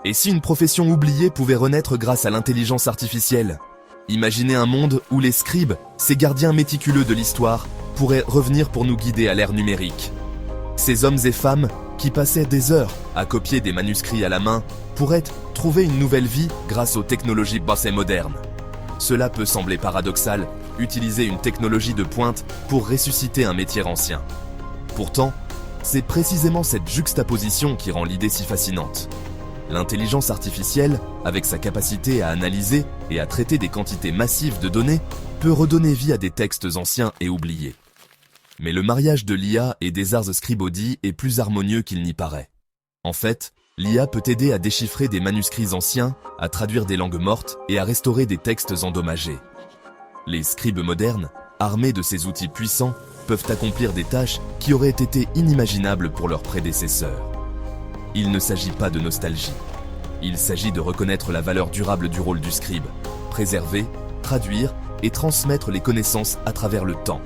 Et si une profession oubliée pouvait renaître grâce à l'intelligence artificielle? Imaginez un monde où les scribes, ces gardiens méticuleux de l'histoire, pourraient revenir pour nous guider à l'ère numérique. Ces hommes et femmes, qui passaient des heures à copier des manuscrits à la main, pourraient trouver une nouvelle vie grâce aux technologies passées modernes. Cela peut sembler paradoxal, utiliser une technologie de pointe pour ressusciter un métier ancien. Pourtant, c'est précisément cette juxtaposition qui rend l'idée si fascinante. L'intelligence artificielle, avec sa capacité à analyser et à traiter des quantités massives de données, peut redonner vie à des textes anciens et oubliés. Mais le mariage de l'IA et des arts scribodi est plus harmonieux qu'il n'y paraît. En fait, l'IA peut aider à déchiffrer des manuscrits anciens, à traduire des langues mortes et à restaurer des textes endommagés. Les scribes modernes, armés de ces outils puissants, peuvent accomplir des tâches qui auraient été inimaginables pour leurs prédécesseurs. Il ne s'agit pas de nostalgie. Il s'agit de reconnaître la valeur durable du rôle du scribe, préserver, traduire et transmettre les connaissances à travers le temps.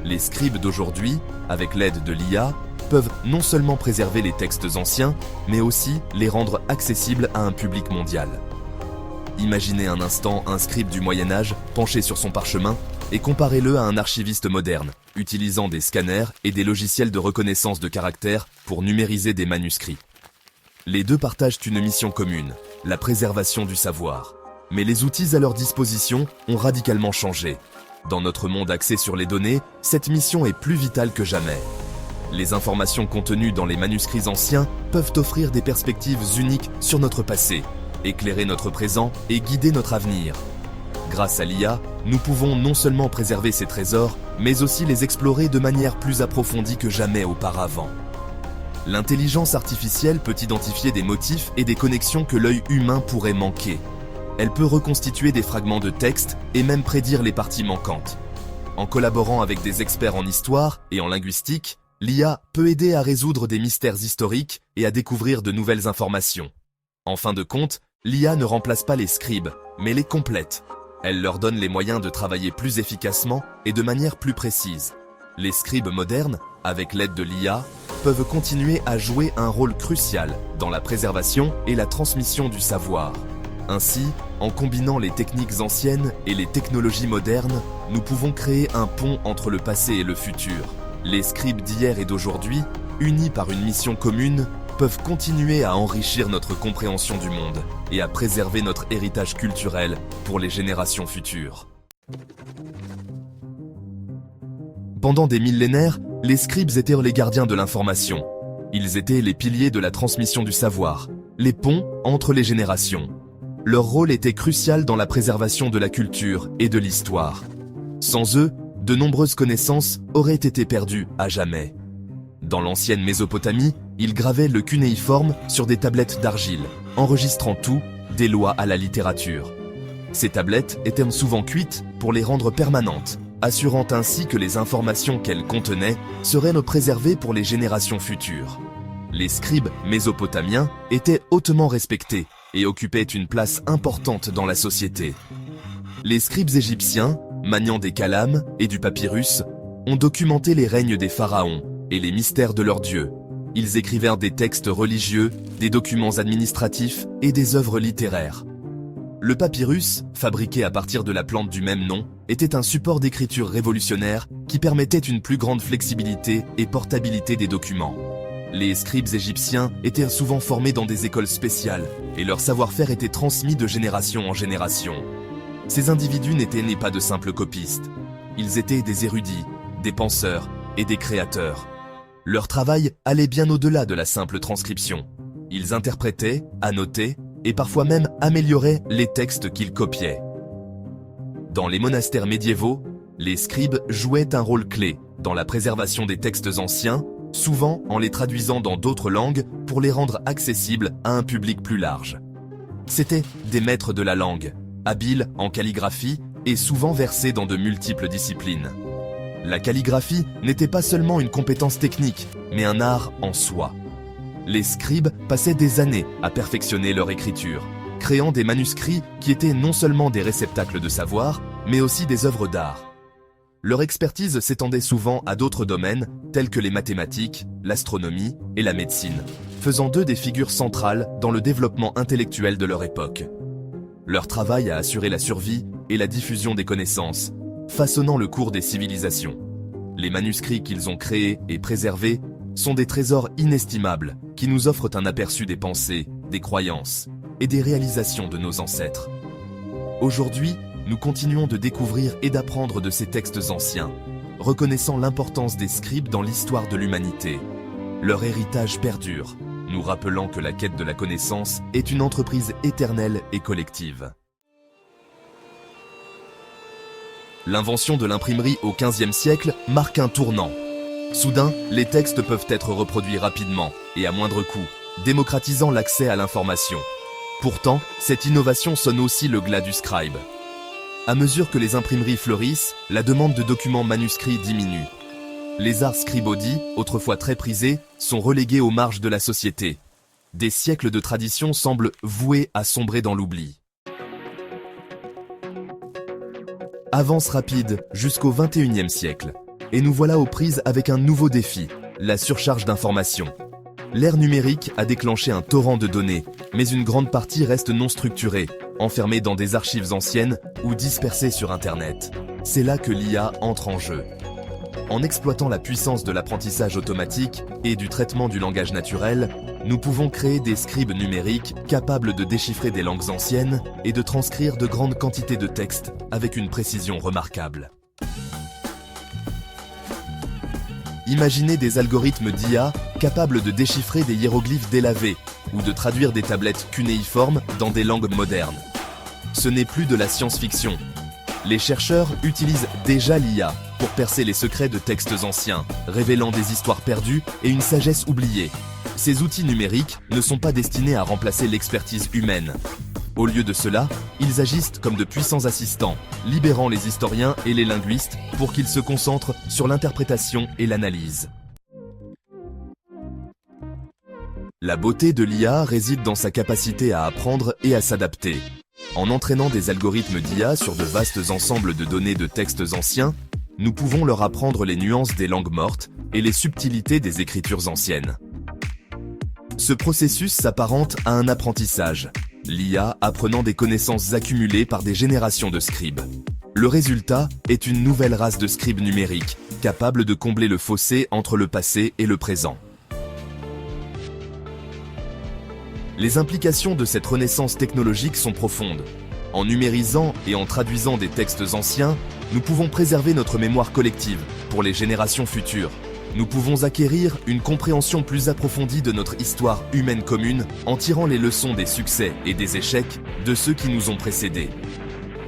Les scribes d'aujourd'hui, avec l'aide de l'IA, peuvent non seulement préserver les textes anciens, mais aussi les rendre accessibles à un public mondial. Imaginez un instant un scribe du Moyen-Âge penché sur son parchemin et comparez-le à un archiviste moderne, utilisant des scanners et des logiciels de reconnaissance de caractères pour numériser des manuscrits. Les deux partagent une mission commune, la préservation du savoir. Mais les outils à leur disposition ont radicalement changé. Dans notre monde axé sur les données, cette mission est plus vitale que jamais. Les informations contenues dans les manuscrits anciens peuvent offrir des perspectives uniques sur notre passé, éclairer notre présent et guider notre avenir. Grâce à l'IA, nous pouvons non seulement préserver ces trésors, mais aussi les explorer de manière plus approfondie que jamais auparavant. L'intelligence artificielle peut identifier des motifs et des connexions que l'œil humain pourrait manquer. Elle peut reconstituer des fragments de texte et même prédire les parties manquantes. En collaborant avec des experts en histoire et en linguistique, l'IA peut aider à résoudre des mystères historiques et à découvrir de nouvelles informations. En fin de compte, l'IA ne remplace pas les scribes, mais les complète. Elle leur donne les moyens de travailler plus efficacement et de manière plus précise. Les scribes modernes, avec l'aide de l'IA, peuvent continuer à jouer un rôle crucial dans la préservation et la transmission du savoir. Ainsi, en combinant les techniques anciennes et les technologies modernes, nous pouvons créer un pont entre le passé et le futur. Les scribes d'hier et d'aujourd'hui, unis par une mission commune, peuvent continuer à enrichir notre compréhension du monde et à préserver notre héritage culturel pour les générations futures. Pendant des millénaires, les scribes étaient les gardiens de l'information. Ils étaient les piliers de la transmission du savoir, les ponts entre les générations. Leur rôle était crucial dans la préservation de la culture et de l'histoire. Sans eux, de nombreuses connaissances auraient été perdues à jamais. Dans l'ancienne Mésopotamie, ils gravaient le cunéiforme sur des tablettes d'argile, enregistrant tout, des lois à la littérature. Ces tablettes étaient souvent cuites pour les rendre permanentes, assurant ainsi que les informations qu'elles contenaient seraient préservées pour les générations futures. Les scribes mésopotamiens étaient hautement respectés et occupaient une place importante dans la société. Les scribes égyptiens, maniant des calames et du papyrus, ont documenté les règnes des pharaons et les mystères de leurs dieux. Ils écrivaient des textes religieux, des documents administratifs et des œuvres littéraires. Le papyrus, fabriqué à partir de la plante du même nom, était un support d'écriture révolutionnaire qui permettait une plus grande flexibilité et portabilité des documents. Les scribes égyptiens étaient souvent formés dans des écoles spéciales et leur savoir-faire était transmis de génération en génération. Ces individus n'étaient pas de simples copistes. Ils étaient des érudits, des penseurs et des créateurs. Leur travail allait bien au-delà de la simple transcription. Ils interprétaient, annotaient et parfois même amélioraient les textes qu'ils copiaient. Dans les monastères médiévaux, les scribes jouaient un rôle clé dans la préservation des textes anciens, souvent en les traduisant dans d'autres langues pour les rendre accessibles à un public plus large. C'étaient des maîtres de la langue, habiles en calligraphie et souvent versés dans de multiples disciplines. La calligraphie n'était pas seulement une compétence technique, mais un art en soi. Les scribes passaient des années à perfectionner leur écriture, créant des manuscrits qui étaient non seulement des réceptacles de savoir, mais aussi des œuvres d'art. Leur expertise s'étendait souvent à d'autres domaines, tels que les mathématiques, l'astronomie et la médecine, faisant d'eux des figures centrales dans le développement intellectuel de leur époque. Leur travail a assuré la survie et la diffusion des connaissances, façonnant le cours des civilisations. Les manuscrits qu'ils ont créés et préservés sont des trésors inestimables qui nous offrent un aperçu des pensées, des croyances et des réalisations de nos ancêtres. Aujourd'hui, nous continuons de découvrir et d'apprendre de ces textes anciens, reconnaissant l'importance des scribes dans l'histoire de l'humanité. Leur héritage perdure, nous rappelant que la quête de la connaissance est une entreprise éternelle et collective. L'invention de l'imprimerie au XVe siècle marque un tournant. Soudain, les textes peuvent être reproduits rapidement et à moindre coût, démocratisant l'accès à l'information. Pourtant, cette innovation sonne aussi le glas du scribe. À mesure que les imprimeries fleurissent, la demande de documents manuscrits diminue. Les arts scribodis, autrefois très prisés, sont relégués aux marges de la société. Des siècles de tradition semblent voués à sombrer dans l'oubli. Avance rapide jusqu'au XXIe siècle. Et nous voilà aux prises avec un nouveau défi, la surcharge d'informations. L'ère numérique a déclenché un torrent de données, mais une grande partie reste non structurée, enfermée dans des archives anciennes ou dispersée sur Internet. C'est là que l'IA entre en jeu. En exploitant la puissance de l'apprentissage automatique et du traitement du langage naturel, nous pouvons créer des scribes numériques capables de déchiffrer des langues anciennes et de transcrire de grandes quantités de textes avec une précision remarquable. Imaginez des algorithmes d'IA capables de déchiffrer des hiéroglyphes délavés ou de traduire des tablettes cunéiformes dans des langues modernes. Ce n'est plus de la science-fiction. Les chercheurs utilisent déjà l'IA pour percer les secrets de textes anciens, révélant des histoires perdues et une sagesse oubliée. Ces outils numériques ne sont pas destinés à remplacer l'expertise humaine. Au lieu de cela, ils agissent comme de puissants assistants, libérant les historiens et les linguistes pour qu'ils se concentrent sur l'interprétation et l'analyse. La beauté de l'IA réside dans sa capacité à apprendre et à s'adapter. En entraînant des algorithmes d'IA sur de vastes ensembles de données de textes anciens, nous pouvons leur apprendre les nuances des langues mortes et les subtilités des écritures anciennes. Ce processus s'apparente à un apprentissage, l'IA apprenant des connaissances accumulées par des générations de scribes. Le résultat est une nouvelle race de scribes numériques, capable de combler le fossé entre le passé et le présent. Les implications de cette renaissance technologique sont profondes. En numérisant et en traduisant des textes anciens, nous pouvons préserver notre mémoire collective pour les générations futures. Nous pouvons acquérir une compréhension plus approfondie de notre histoire humaine commune en tirant les leçons des succès et des échecs de ceux qui nous ont précédés.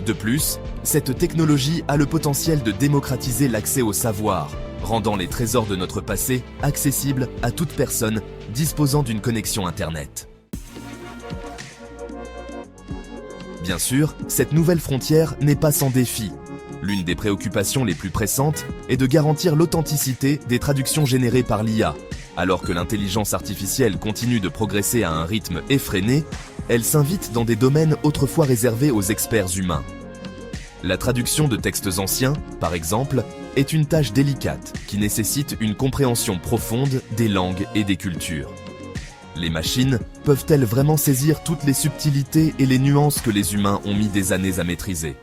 De plus, cette technologie a le potentiel de démocratiser l'accès au savoir, rendant les trésors de notre passé accessibles à toute personne disposant d'une connexion Internet. Bien sûr, cette nouvelle frontière n'est pas sans défi. L'une des préoccupations les plus pressantes est de garantir l'authenticité des traductions générées par l'IA. Alors que l'intelligence artificielle continue de progresser à un rythme effréné, elle s'invite dans des domaines autrefois réservés aux experts humains. La traduction de textes anciens, par exemple, est une tâche délicate qui nécessite une compréhension profonde des langues et des cultures. Les machines peuvent-elles vraiment saisir toutes les subtilités et les nuances que les humains ont mis des années à maîtriser ?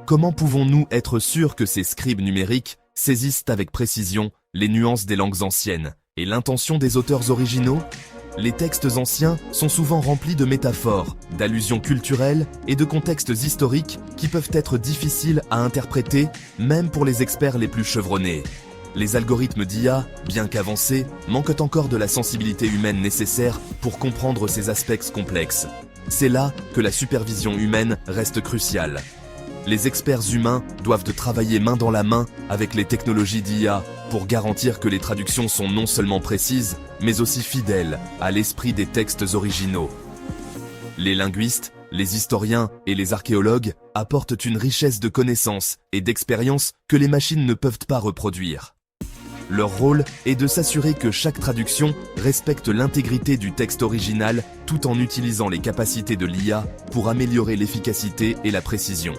Comment pouvons-nous être sûrs que ces scribes numériques saisissent avec précision les nuances des langues anciennes et l'intention des auteurs originaux ? Les textes anciens sont souvent remplis de métaphores, d'allusions culturelles et de contextes historiques qui peuvent être difficiles à interpréter, même pour les experts les plus chevronnés. Les algorithmes d'IA, bien qu'avancés, manquent encore de la sensibilité humaine nécessaire pour comprendre ces aspects complexes. C'est là que la supervision humaine reste cruciale. Les experts humains doivent travailler main dans la main avec les technologies d'IA pour garantir que les traductions sont non seulement précises, mais aussi fidèles à l'esprit des textes originaux. Les linguistes, les historiens et les archéologues apportent une richesse de connaissances et d'expériences que les machines ne peuvent pas reproduire. Leur rôle est de s'assurer que chaque traduction respecte l'intégrité du texte original tout en utilisant les capacités de l'IA pour améliorer l'efficacité et la précision.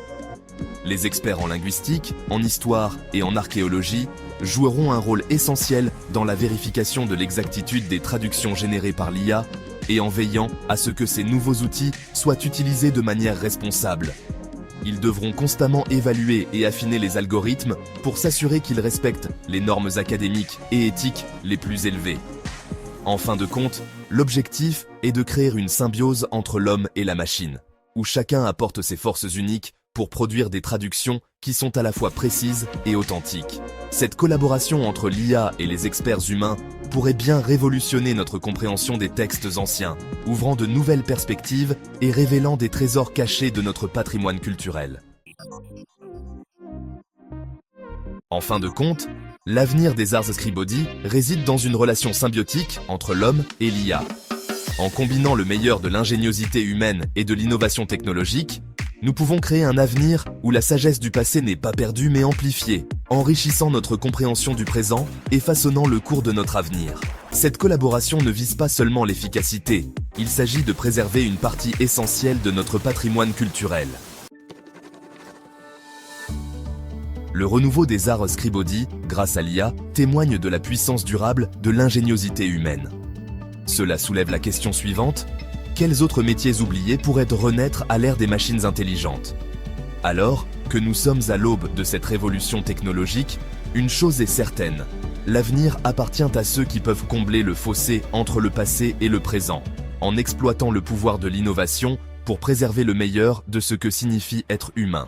Les experts en linguistique, en histoire et en archéologie joueront un rôle essentiel dans la vérification de l'exactitude des traductions générées par l'IA et en veillant à ce que ces nouveaux outils soient utilisés de manière responsable. Ils devront constamment évaluer et affiner les algorithmes pour s'assurer qu'ils respectent les normes académiques et éthiques les plus élevées. En fin de compte, l'objectif est de créer une symbiose entre l'homme et la machine, où chacun apporte ses forces uniques pour produire des traductions qui sont à la fois précises et authentiques. Cette collaboration entre l'IA et les experts humains pourrait bien révolutionner notre compréhension des textes anciens, ouvrant de nouvelles perspectives et révélant des trésors cachés de notre patrimoine culturel. En fin de compte, l'avenir des Ars Scribodi réside dans une relation symbiotique entre l'homme et l'IA. En combinant le meilleur de l'ingéniosité humaine et de l'innovation technologique, nous pouvons créer un avenir où la sagesse du passé n'est pas perdue mais amplifiée, enrichissant notre compréhension du présent et façonnant le cours de notre avenir. Cette collaboration ne vise pas seulement l'efficacité, il s'agit de préserver une partie essentielle de notre patrimoine culturel. Le renouveau des Ars Scribodi, grâce à l'IA, témoigne de la puissance durable de l'ingéniosité humaine. Cela soulève la question suivante: quels autres métiers oubliés pourraient renaître à l'ère des machines intelligentes? Alors que nous sommes à l'aube de cette révolution technologique, une chose est certaine, l'avenir appartient à ceux qui peuvent combler le fossé entre le passé et le présent, en exploitant le pouvoir de l'innovation pour préserver le meilleur de ce que signifie être humain.